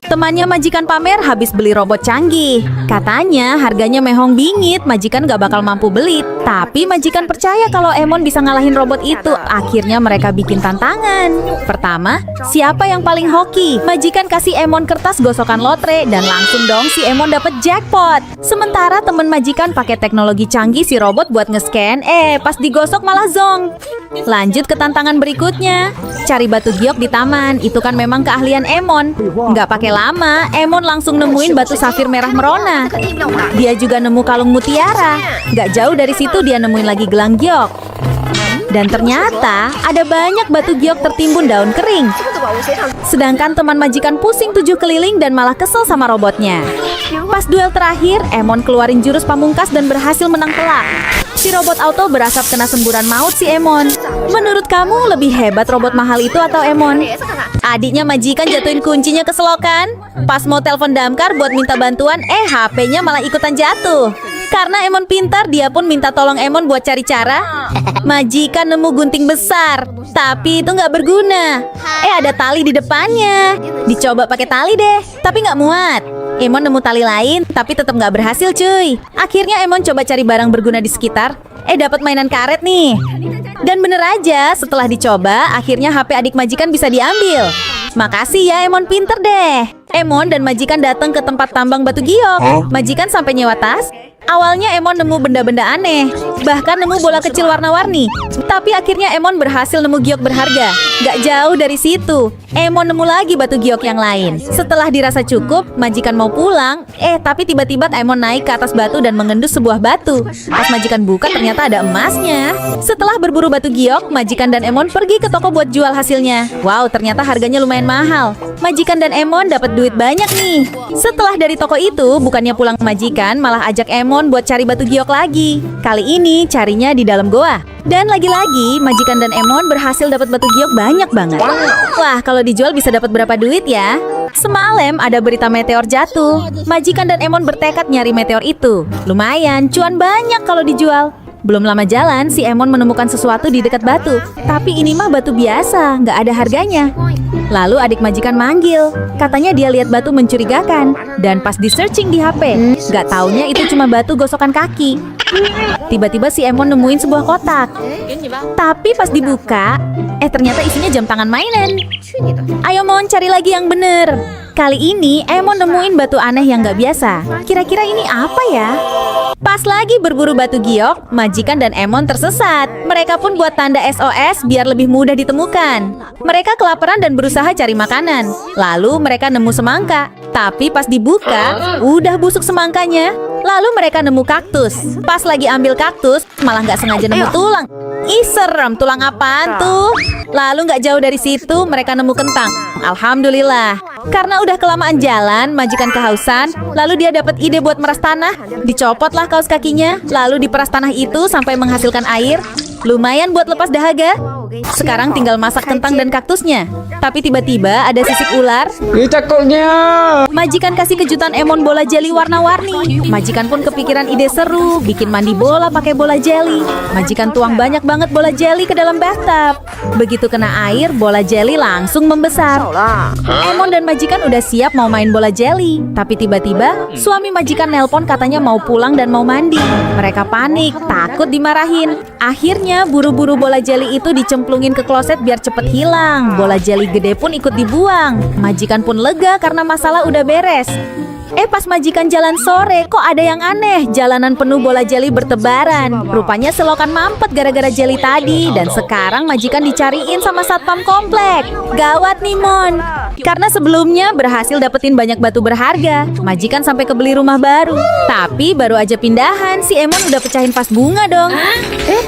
Temannya majikan pamer habis beli robot canggih. Katanya harganya mehong bingit, majikan gak bakal mampu beli. Tapi majikan percaya kalau Emon bisa ngalahin robot itu. Akhirnya mereka bikin tantangan. Pertama, siapa yang paling hoki? Majikan kasih Emon kertas gosokan lotre dan langsung dong si Emon dapet jackpot. Sementara temen majikan pakai teknologi canggih si robot buat nge-scan. Pas digosok malah zong. Lanjut ke tantangan berikutnya. Cari batu giok di taman. Itu kan memang keahlian Emon. Nggak pakai lama, Emon langsung nemuin batu safir merah merona. Dia juga nemu kalung mutiara. Nggak jauh dari situ dia nemuin lagi gelang giok. Dan ternyata ada banyak batu giok tertimbun daun kering. Sedangkan teman majikan pusing 7 keliling dan malah kesel sama robotnya. Pas duel terakhir, Emon keluarin jurus pamungkas dan berhasil menang telak. Si robot auto berasap kena semburan maut si Emon. Menurut kamu lebih hebat robot mahal itu atau Emon? Adiknya majikan jatuhin kuncinya ke selokan. Pas mau telepon damkar buat minta bantuan, HP-nya malah ikutan jatuh. Karena Emon pintar, dia pun minta tolong Emon buat cari cara. Majikan nemu gunting besar, tapi itu nggak berguna. Ada tali di depannya. Dicoba pakai tali deh, tapi nggak muat. Emon nemu tali lain, tapi tetap nggak berhasil cuy. Akhirnya Emon coba cari barang berguna di sekitar. Dapat mainan karet nih. Dan bener aja, setelah dicoba, akhirnya HP adik majikan bisa diambil. Makasih ya Emon, pinter deh. Emon dan majikan datang ke tempat tambang batu giok. Majikan sampai nyewa tas. Awalnya Emon nemu benda-benda aneh, bahkan nemu bola kecil warna-warni. Tapi akhirnya Emon berhasil nemu giok berharga. Gak jauh dari situ, Emon nemu lagi batu giok yang lain. Setelah dirasa cukup, majikan mau pulang. Tapi tiba-tiba Emon naik ke atas batu dan mengendus sebuah batu. Pas majikan buka ternyata ada emasnya. Setelah berburu batu giok, majikan dan Emon pergi ke toko buat jual hasilnya. Wow, ternyata harganya lumayan mahal. Majikan dan Emon dapat duit banyak nih. Setelah dari toko itu, bukannya pulang majikan, malah ajak Emon buat cari batu giok lagi. Kali ini carinya di dalam goa. Dan lagi-lagi majikan dan Emon berhasil dapat batu giok banyak banget. Wah, kalau dijual bisa dapat berapa duit ya? Semalam ada berita meteor jatuh. Majikan dan Emon bertekad nyari meteor itu. Lumayan, cuan banyak kalau dijual. Belum lama jalan, si Emon menemukan sesuatu di dekat batu. Tapi ini mah batu biasa, nggak ada harganya. Lalu adik majikan manggil. Katanya dia lihat batu mencurigakan. Dan pas di-searching di HP, nggak taunya itu cuma batu gosokan kaki. Tiba-tiba si Emon nemuin sebuah kotak. Tapi pas dibuka, ternyata isinya jam tangan mainan. Ayo Mon, cari lagi yang bener. Kali ini Emon nemuin batu aneh yang nggak biasa. Kira-kira ini apa ya? Pas lagi berburu batu giok, majikan dan Emon tersesat. Mereka pun buat tanda SOS biar lebih mudah ditemukan. Mereka kelaparan dan berusaha cari makanan. Lalu mereka nemu semangka. Tapi pas dibuka, udah busuk semangkanya. Lalu mereka nemu kaktus. Pas lagi ambil kaktus, malah nggak sengaja nemu tulang. Ih serem, tulang apaan tuh? Lalu nggak jauh dari situ, mereka nemu kentang. Alhamdulillah. Karena udah kelamaan jalan, majikan kehausan. Lalu dia dapat ide buat meras tanah. Dicopotlah kaos kakinya, lalu diperas tanah itu sampai menghasilkan air. Lumayan buat lepas dahaga. Sekarang tinggal masak kentang dan kaktusnya. Tapi tiba-tiba ada sisik ular. Cakepnya. Majikan kasih kejutan Emon bola jeli warna-warni. Majikan pun kepikiran ide seru, bikin mandi bola pakai bola jeli. Majikan tuang banyak banget bola jeli ke dalam bathtub. Begitu kena air, bola jeli langsung membesar. Emon dan majikan udah siap mau main bola jeli. Tapi tiba-tiba suami majikan nelpon katanya mau pulang dan mau mandi. Mereka panik, takut dimarahin. Akhirnya buru-buru bola jeli itu dicemplungin ke kloset biar cepet hilang. Bola jeli gede pun ikut dibuang. Majikan pun lega karena masalah udah beres. Pas majikan jalan sore, kok ada yang aneh. Jalanan penuh bola jeli bertebaran. Rupanya selokan mampet gara-gara jeli tadi. Dan sekarang majikan dicariin sama satpam komplek. Gawat nih Mon. Karena sebelumnya berhasil dapetin banyak batu berharga. Majikan sampai kebeli rumah baru. Tapi baru aja pindahan, si Emon udah pecahin vas bunga dong.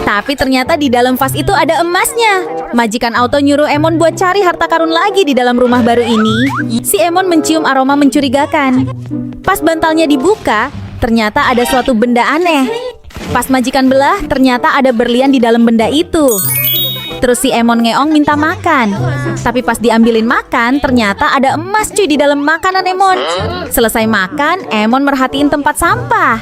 Tapi ternyata di dalam vas itu ada emasnya. Majikan auto nyuruh Emon buat cari harta karun lagi di dalam rumah baru ini. Si Emon mencium aroma mencurigakan. Pas bantalnya dibuka, ternyata ada suatu benda aneh. Pas majikan belah, ternyata ada berlian di dalam benda itu. Terus si Emon ngeong minta makan. Tapi pas diambilin makan, ternyata ada emas cuy di dalam makanan Emon. Selesai makan, Emon merhatiin tempat sampah.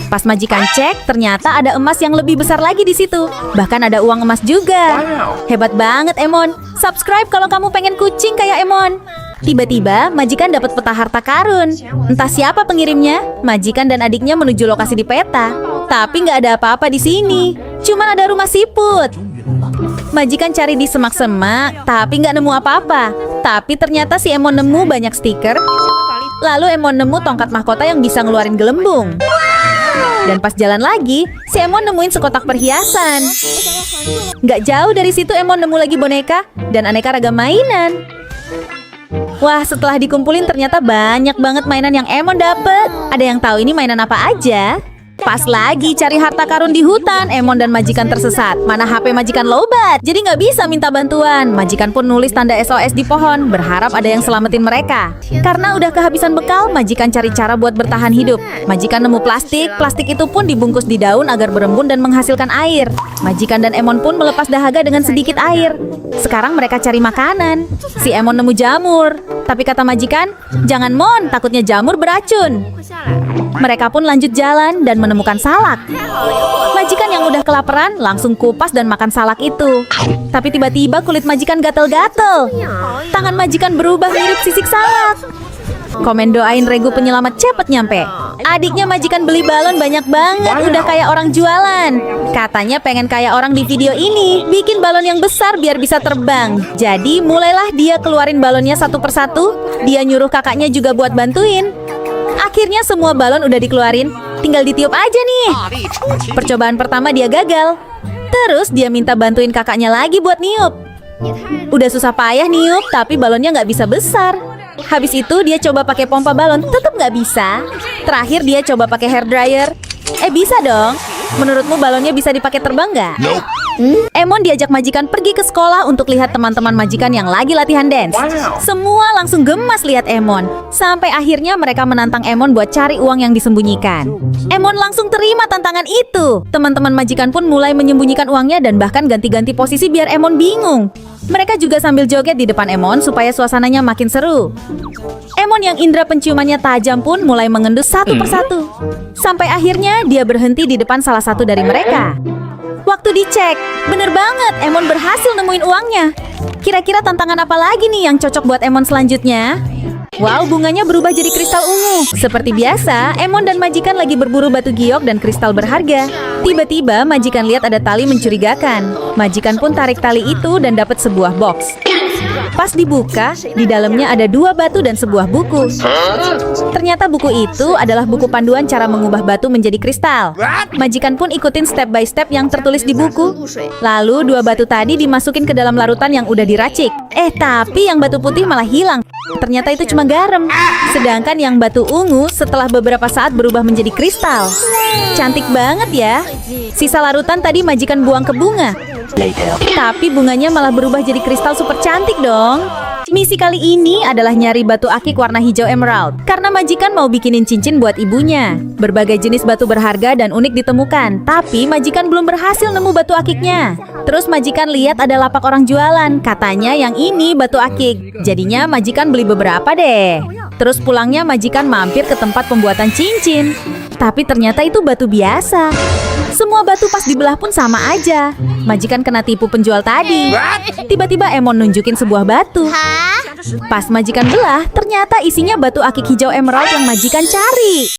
Pas majikan cek, ternyata ada emas yang lebih besar lagi di situ. Bahkan ada uang emas juga. Hebat banget Emon. Subscribe kalau kamu pengen kucing kayak Emon. Tiba-tiba, majikan dapat peta harta karun. Entah siapa pengirimnya, majikan dan adiknya menuju lokasi di peta. Tapi nggak ada apa-apa di sini. Cuman ada rumah siput. Majikan cari di semak-semak, tapi nggak nemu apa-apa. Tapi ternyata si Emon nemu banyak stiker. Lalu Emon nemu tongkat mahkota yang bisa ngeluarin gelembung. Dan pas jalan lagi, si Emon nemuin sekotak perhiasan. Nggak jauh dari situ Emon nemu lagi boneka dan aneka ragam mainan. Wah, setelah dikumpulin ternyata banyak banget mainan yang Emon dapet. Ada yang tahu ini mainan apa aja? Pas lagi cari harta karun di hutan, Emon dan majikan tersesat. Mana HP majikan lobat, jadi nggak bisa minta bantuan. Majikan pun nulis tanda SOS di pohon, berharap ada yang selamatin mereka. Karena udah kehabisan bekal, majikan cari cara buat bertahan hidup. Majikan nemu plastik, plastik itu pun dibungkus di daun agar berembun dan menghasilkan air. Majikan dan Emon pun melepas dahaga dengan sedikit air. Sekarang mereka cari makanan. Si Emon nemu jamur. Tapi kata majikan, jangan Mon, takutnya jamur beracun. Mereka pun lanjut jalan dan menemukan salak. Majikan yang udah kelaparan langsung kupas dan makan salak itu. Tapi tiba-tiba kulit majikan gatel-gatel. Tangan majikan berubah mirip sisik salak. Komen doain Regu penyelamat cepet nyampe. Adiknya majikan beli balon banyak banget, udah kayak orang jualan. Katanya pengen kayak orang di video ini, bikin balon yang besar biar bisa terbang. Jadi mulailah dia keluarin balonnya satu persatu. Dia nyuruh kakaknya juga buat bantuin. Akhirnya semua balon udah dikeluarin, tinggal ditiup aja nih. Percobaan pertama dia gagal. Terus dia minta bantuin kakaknya lagi buat niup. Udah susah payah niup, tapi balonnya nggak bisa besar. Habis itu dia coba pakai pompa balon, tetap nggak bisa. Terakhir dia coba pakai hair dryer. Bisa dong. Menurutmu balonnya bisa dipakai terbang nggak? Nope. Emon diajak majikan pergi ke sekolah untuk lihat teman-teman majikan yang lagi latihan dance. Wow. Semua langsung gemas lihat Emon. Sampai akhirnya mereka menantang Emon buat cari uang yang disembunyikan. Emon langsung terima tantangan itu. Teman-teman majikan pun mulai menyembunyikan uangnya dan bahkan ganti-ganti posisi biar Emon bingung. Mereka juga sambil joget di depan Emon supaya suasananya makin seru. Emon yang indera penciumannya tajam pun mulai mengendus satu persatu. Sampai akhirnya dia berhenti di depan salah satu dari mereka. Waktu dicek, bener banget Emon berhasil nemuin uangnya. Kira-kira tantangan apa lagi nih yang cocok buat Emon selanjutnya? Wow, bunganya berubah jadi kristal ungu. Seperti biasa, Emon dan majikan lagi berburu batu giok dan kristal berharga. Tiba-tiba majikan lihat ada tali mencurigakan. Majikan pun tarik tali itu dan dapat sebuah box. Pas dibuka, di dalamnya ada 2 batu dan sebuah buku. Ternyata buku itu adalah buku panduan cara mengubah batu menjadi kristal. Majikan pun ikutin step by step yang tertulis di buku. Lalu 2 batu tadi dimasukin ke dalam larutan yang udah diracik. Tapi yang batu putih malah hilang. Ternyata itu cuma garam. Sedangkan yang batu ungu setelah beberapa saat berubah menjadi kristal. Cantik banget ya. Sisa larutan tadi majikan buang ke bunga. Tapi bunganya malah berubah jadi kristal super cantik dong. Misi kali ini adalah nyari batu akik warna hijau emerald. Karena majikan mau bikinin cincin buat ibunya. Berbagai jenis batu berharga dan unik ditemukan. Tapi majikan belum berhasil nemu batu akiknya. Terus majikan lihat ada lapak orang jualan. Katanya yang ini batu akik. Jadinya majikan beli beberapa deh. Terus pulangnya majikan mampir ke tempat pembuatan cincin. Tapi ternyata itu batu biasa. Semua batu pas dibelah pun sama aja. Majikan kena tipu penjual tadi. Tiba-tiba Emon nunjukin sebuah batu. Pas majikan belah, ternyata isinya batu akik hijau emerald yang majikan cari.